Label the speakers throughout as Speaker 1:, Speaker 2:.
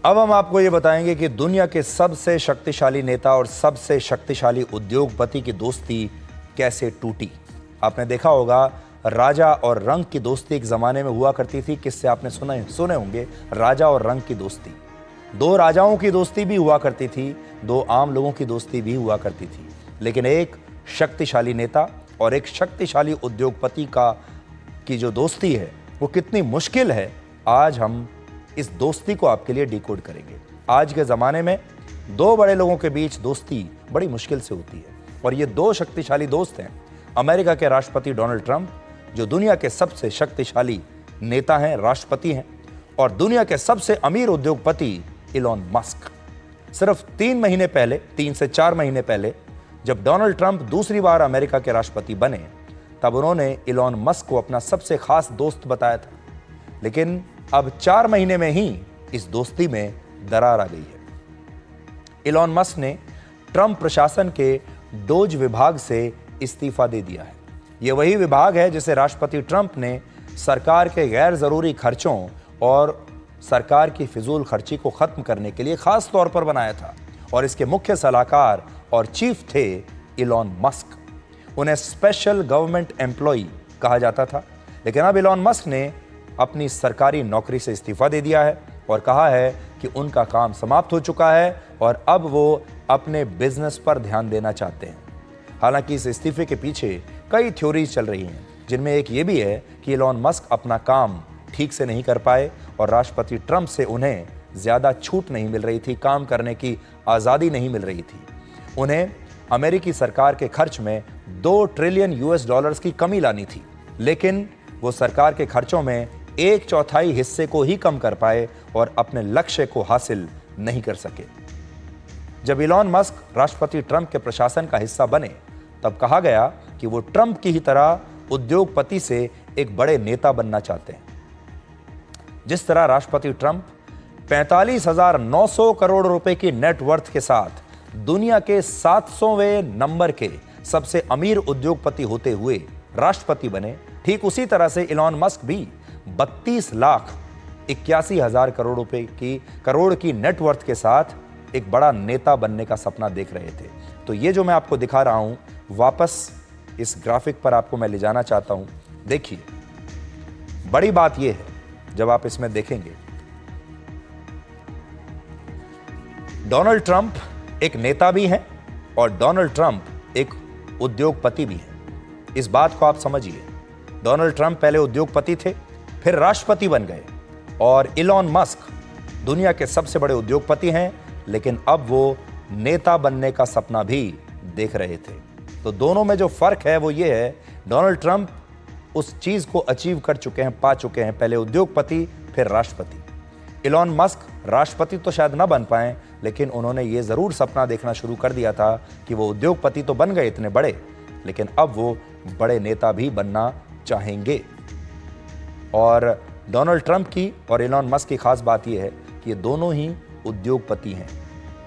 Speaker 1: अब हम आपको ये बताएंगे कि दुनिया के सबसे शक्तिशाली नेता और सबसे शक्तिशाली उद्योगपति की दोस्ती कैसे टूटी। आपने देखा होगा राजा और रंग की दोस्ती एक जमाने में हुआ करती थी। किससे आपने सुने होंगे, राजा और रंग की दोस्ती। दो राजाओं की दोस्ती भी हुआ करती थी, दो आम लोगों की दोस्ती भी हुआ करती थी। लेकिन एक शक्तिशाली नेता और एक शक्तिशाली उद्योगपति की जो दोस्ती है वो कितनी मुश्किल है, आज हम इस दोस्ती को आपके लिए डिकोड करेंगे। आज के ज़माने में दो बड़े लोगों के बीच दोस्ती बड़ी मुश्किल से होती है और ये दो शक्तिशाली दोस्त हैं। अमेरिका के राष्ट्रपति डोनाल्ड ट्रंप, जो दुनिया के सबसे शक्तिशाली नेता हैं, राष्ट्रपति हैं, और दुनिया के सबसे अमीर उद्योगपति इलॉन मस्क। सिर्फ 3 से 4 महीने पहले जब डोनाल्ड ट्रंप दूसरी बार अमेरिका के राष्ट्रपति बने, तब उन्होंने इलॉन मस्क को अपना सबसे खास दोस्त बताया था। लेकिन अब 4 महीने में ही इस दोस्ती में दरार आ गई है। इलॉन मस्क ने ट्रंप प्रशासन के डोज विभाग से इस्तीफा दे दिया है। यह वही विभाग है जिसे राष्ट्रपति ट्रंप ने सरकार के गैर जरूरी खर्चों और सरकार की फिजूल खर्ची को खत्म करने के लिए खास तौर पर बनाया था और इसके मुख्य सलाहकार और चीफ थे इलॉन मस्क। उन्हें स्पेशल गवर्नमेंट एम्प्लॉय कहा जाता था। लेकिन अब इलॉन मस्क ने अपनी सरकारी नौकरी से इस्तीफा दे दिया है और कहा है कि उनका काम समाप्त हो चुका है और अब वो अपने बिजनेस पर ध्यान देना चाहते हैं। हालांकि इस इस्तीफे के पीछे कई थ्योरीज चल रही हैं, जिनमें एक ये भी है कि इलॉन मस्क अपना काम ठीक से नहीं कर पाए और राष्ट्रपति ट्रंप से उन्हें ज़्यादा छूट नहीं मिल रही थी, काम करने की आज़ादी नहीं मिल रही थी। उन्हें अमेरिकी सरकार के खर्च में $2 ट्रिलियन की कमी लानी थी, लेकिन वो सरकार के खर्चों में 1/4 हिस्से को ही कम कर पाए और अपने लक्ष्य को हासिल नहीं कर सके। जब इलॉन मस्क राष्ट्रपति ट्रंप के प्रशासन का हिस्सा बने, तब कहा गया कि वो ट्रंप की ही तरह उद्योगपति से एक बड़े नेता बनना चाहते हैं। जिस तरह राष्ट्रपति ट्रंप 45,900 करोड़ रुपए की नेटवर्थ के साथ दुनिया के 700वें नंबर के सबसे अमीर उद्योगपति होते हुए राष्ट्रपति बने, ठीक उसी तरह से इलॉन मस्क भी 32,81,000 करोड़ की नेटवर्थ के साथ एक बड़ा नेता बनने का सपना देख रहे थे। तो ये जो मैं आपको दिखा रहा हूं, वापस इस ग्राफिक पर आपको मैं ले जाना चाहता हूं। देखिए, बड़ी बात यह है, जब आप इसमें देखेंगे, डोनाल्ड ट्रंप एक नेता भी हैं और डोनाल्ड ट्रंप एक उद्योगपति भी हैं। इस बात को आप समझिए। डोनाल्ड ट्रंप पहले उद्योगपति थे, फिर राष्ट्रपति बन गए, और इलॉन मस्क दुनिया के सबसे बड़े उद्योगपति हैं, लेकिन अब वो नेता बनने का सपना भी देख रहे थे। तो दोनों में जो फर्क है वो ये है, डोनाल्ड ट्रंप उस चीज को अचीव कर चुके हैं, पा चुके हैं, पहले उद्योगपति फिर राष्ट्रपति। इलॉन मस्क राष्ट्रपति तो शायद ना बन पाए, लेकिन उन्होंने ये जरूर सपना देखना शुरू कर दिया था कि वो उद्योगपति तो बन गए इतने बड़े, लेकिन अब वो बड़े नेता भी बनना चाहेंगे। और डोनाल्ड ट्रंप की और इलॉन मस्क की खास बात यह है कि ये दोनों ही उद्योगपति हैं।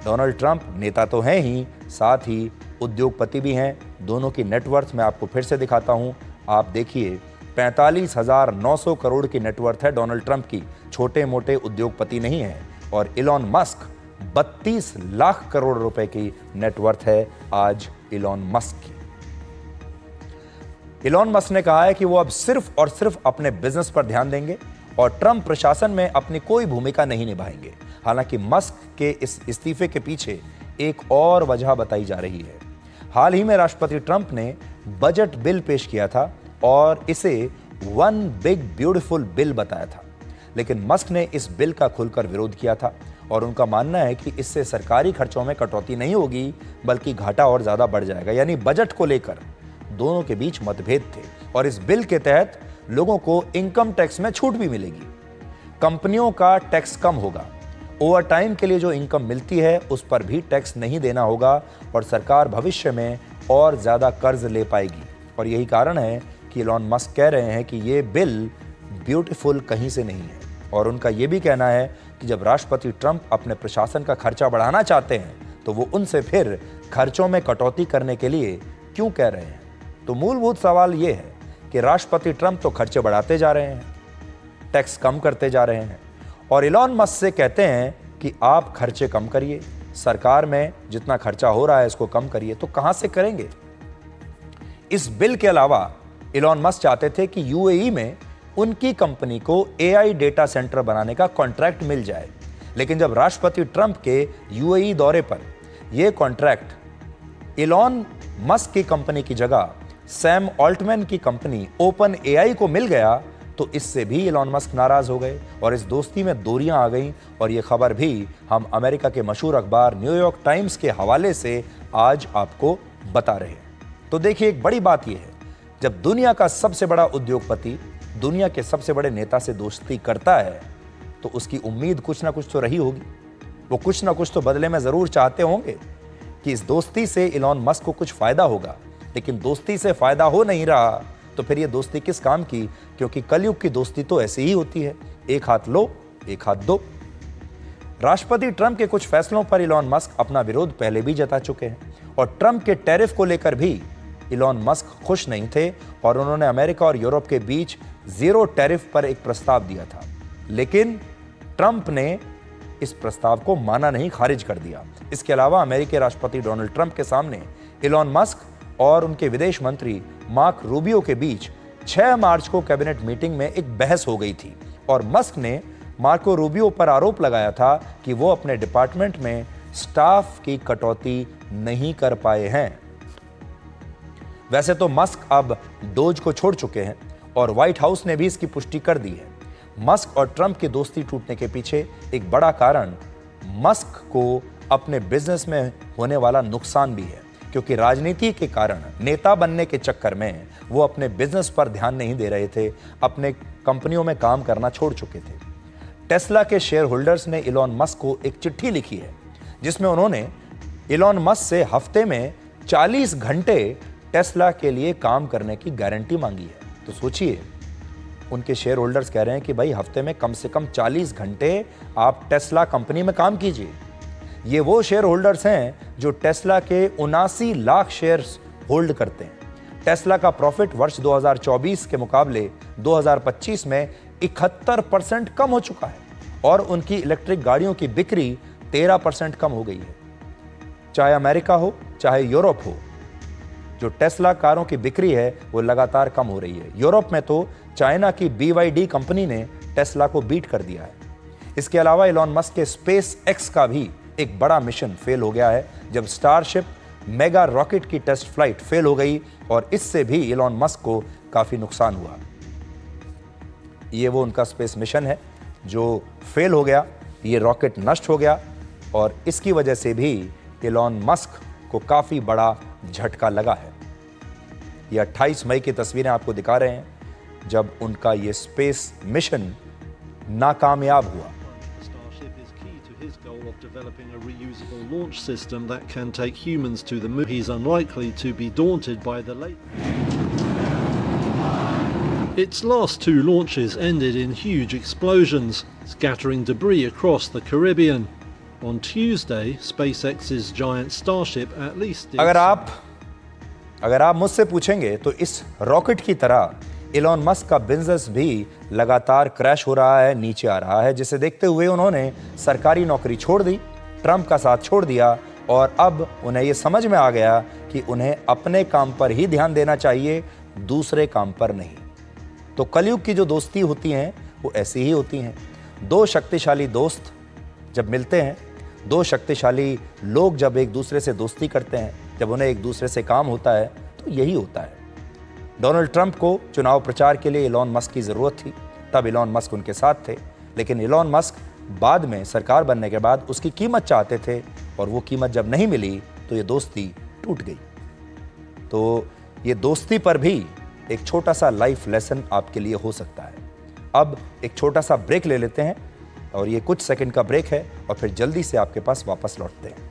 Speaker 1: डोनाल्ड ट्रंप नेता तो हैं ही, साथ ही उद्योगपति भी हैं। दोनों की नेटवर्थ मैं आपको फिर से दिखाता हूं। आप देखिए, 45,900 करोड़ की नेटवर्थ है डोनाल्ड ट्रंप की, छोटे मोटे उद्योगपति नहीं है। और इलॉन मस्क 32 लाख करोड़ रुपए की नेटवर्थ है आज इलॉन मस्क की। इलॉन मस्क ने कहा है कि वो अब सिर्फ और सिर्फ अपने बिजनेस पर ध्यान देंगे और ट्रंप प्रशासन में अपनी कोई भूमिका नहीं निभाएंगे। हालांकि मस्क के इस इस्तीफे के पीछे एक और वजह बताई जा रही है। हाल ही में राष्ट्रपति ट्रंप ने बजट बिल पेश किया था और इसे वन बिग ब्यूटीफुल बिल बताया था, लेकिन मस्क ने इस बिल का खुलकर विरोध किया था और उनका मानना है कि इससे सरकारी खर्चों में कटौती नहीं होगी, बल्कि घाटा और ज्यादा बढ़ जाएगा। यानी बजट को लेकर दोनों के बीच मतभेद थे और इस बिल के तहत लोगों को इनकम टैक्स में छूट भी मिलेगी, कंपनियों का टैक्स कम होगा, ओवर टाइम के लिए जो इनकम मिलती है उस पर भी टैक्स नहीं देना होगा और सरकार भविष्य में और ज्यादा कर्ज ले पाएगी। और यही कारण है कि इलॉन मस्क कह रहे हैं कि ये बिल ब्यूटीफुल कहीं से नहीं है। और उनका ये भी कहना है कि जब राष्ट्रपति ट्रंप अपने प्रशासन का खर्चा बढ़ाना चाहते हैं तो वो उनसे फिर खर्चों में कटौती करने के लिए क्यों कह रहे हैं। तो मूलभूत सवाल ये है कि राष्ट्रपति ट्रंप तो खर्चे बढ़ाते जा रहे हैं, टैक्स कम करते जा रहे हैं, और इलॉन मस्क से कहते हैं कि आप खर्चे कम करिए, सरकार में जितना खर्चा हो रहा है इसको कम करिए। तो कहां से करेंगे? इस बिल के अलावा इलॉन मस्क चाहते थे कि यूएई में उनकी कंपनी को एआई डेटा सेंटर बनाने का कॉन्ट्रैक्ट मिल जाए, लेकिन जब राष्ट्रपति ट्रंप के यूएई दौरे पर यह कॉन्ट्रैक्ट इलॉन मस्क की कंपनी की जगह सैम ऑल्टमैन की कंपनी ओपन एआई को मिल गया, तो इससे भी इलॉन मस्क नाराज हो गए और इस दोस्ती में दूरियां आ गईं। और यह खबर भी हम अमेरिका के मशहूर अखबार न्यूयॉर्क टाइम्स के हवाले से आज आपको बता रहे हैं। तो देखिए, एक बड़ी बात यह है, जब दुनिया का सबसे बड़ा उद्योगपति दुनिया के सबसे बड़े नेता से दोस्ती करता है तो उसकी उम्मीद कुछ ना कुछ तो रही होगी। वो कुछ ना कुछ तो बदले में जरूर चाहते होंगे कि इस दोस्ती से इलॉन मस्क को कुछ फायदा होगा। लेकिन दोस्ती से फायदा हो नहीं रहा तो फिर ये दोस्ती किस काम की? क्योंकि कलयुग की दोस्ती तो ऐसी ही होती है, एक हाथ लो एक हाथ दो। राष्ट्रपति ट्रंप के कुछ फैसलों पर इलॉन मस्क अपना विरोध पहले भी जता चुके हैं और ट्रंप के टैरिफ को लेकर भी इलॉन मस्क खुश नहीं थे और उन्होंने अमेरिका और यूरोप के बीच जीरो टैरिफ पर एक प्रस्ताव दिया था, लेकिन ट्रंप ने इस प्रस्ताव को माना नहीं, खारिज कर दिया। इसके अलावा अमेरिकी राष्ट्रपति डोनाल्ड ट्रंप के सामने इलॉन मस्क और उनके विदेश मंत्री मार्क रूबियो के बीच 6 मार्च को कैबिनेट मीटिंग में एक बहस हो गई थी और मस्क ने मार्को रूबियो पर आरोप लगाया था कि वो अपने डिपार्टमेंट में स्टाफ की कटौती नहीं कर पाए हैं। वैसे तो मस्क अब डोज को छोड़ चुके हैं और व्हाइट हाउस ने भी इसकी पुष्टि कर दी है। मस्क और ट्रंप की दोस्ती टूटने के पीछे एक बड़ा कारण मस्क को अपने बिजनेस में होने वाला नुकसान भी है, क्योंकि राजनीति के कारण नेता बनने के चक्कर में वो अपने बिजनेस पर ध्यान नहीं दे रहे थे, अपने कंपनियों में काम करना छोड़ चुके थे। टेस्ला के शेयर होल्डर्स ने इलॉन मस्क को एक चिट्ठी लिखी है जिसमें उन्होंने इलॉन मस्क से हफ्ते में 40 घंटे टेस्ला के लिए काम करने की गारंटी मांगी है। तो सोचिए, उनके शेयर होल्डर्स कह रहे हैं कि भाई हफ्ते में कम से कम 40 घंटे आप टेस्ला कंपनी में काम कीजिए। ये वो शेयर होल्डर्स हैं जो टेस्ला के 79 लाख शेयर्स होल्ड करते हैं। टेस्ला का प्रॉफिट वर्ष 2024 के मुकाबले 2025 में 71% कम हो चुका है और उनकी इलेक्ट्रिक गाड़ियों की बिक्री 13% कम हो गई है। चाहे अमेरिका हो चाहे यूरोप हो, जो टेस्ला कारों की बिक्री है वो लगातार कम हो रही है। यूरोप में तो चाइना की BYD कंपनी ने टेस्ला को बीट कर दिया है। इसके अलावा इलॉन मस्क के स्पेस एक्स का भी एक बड़ा मिशन फेल हो गया है, जब स्टारशिप मेगा रॉकेट की टेस्ट फ्लाइट फेल हो गई और इससे भी इलॉन मस्क को काफी नुकसान हुआ। ये वो उनका स्पेस मिशन है जो फेल हो गया, ये रॉकेट नष्ट हो गया और इसकी वजह से भी इलॉन मस्क को काफी बड़ा झटका लगा है। ये 28 मई की तस्वीरें आपको दिखा रहे हैं जब उनका ये स्पेस मिशन नाकामयाब हुआ।
Speaker 2: Of developing a reusable launch system that can take humans to the moon. He's unlikely to be daunted by the late. Its last 2 launches ended in huge explosions, scattering debris across the Caribbean. On Tuesday, SpaceX's giant Starship at least did.
Speaker 1: अगर आप मुझसे पूछेंगे तो इस rocket की तरह Elon Musk का business भी लगातार क्रैश हो रहा है, नीचे आ रहा है, जिसे देखते हुए उन्होंने सरकारी नौकरी छोड़ दी, ट्रंप का साथ छोड़ दिया और अब उन्हें यह समझ में आ गया कि उन्हें अपने काम पर ही ध्यान देना चाहिए, दूसरे काम पर नहीं। तो कलयुग की जो दोस्ती होती हैं वो ऐसी ही होती हैं। 2 शक्तिशाली दोस्त जब मिलते हैं, 2 शक्तिशाली लोग जब एक दूसरे से दोस्ती करते हैं, जब उन्हें एक दूसरे से काम होता है, तो यही होता है। डोनाल्ड ट्रंप को चुनाव प्रचार के लिए इलॉन मस्क की ज़रूरत थी, तब इलॉन मस्क उनके साथ थे, लेकिन इलॉन मस्क बाद में सरकार बनने के बाद उसकी कीमत चाहते थे और वो कीमत जब नहीं मिली तो ये दोस्ती टूट गई। तो ये दोस्ती पर भी एक छोटा सा लाइफ लेसन आपके लिए हो सकता है। अब एक छोटा सा ब्रेक ले लेते हैं और ये कुछ सेकंड का ब्रेक है और फिर जल्दी से आपके पास वापस लौटते हैं।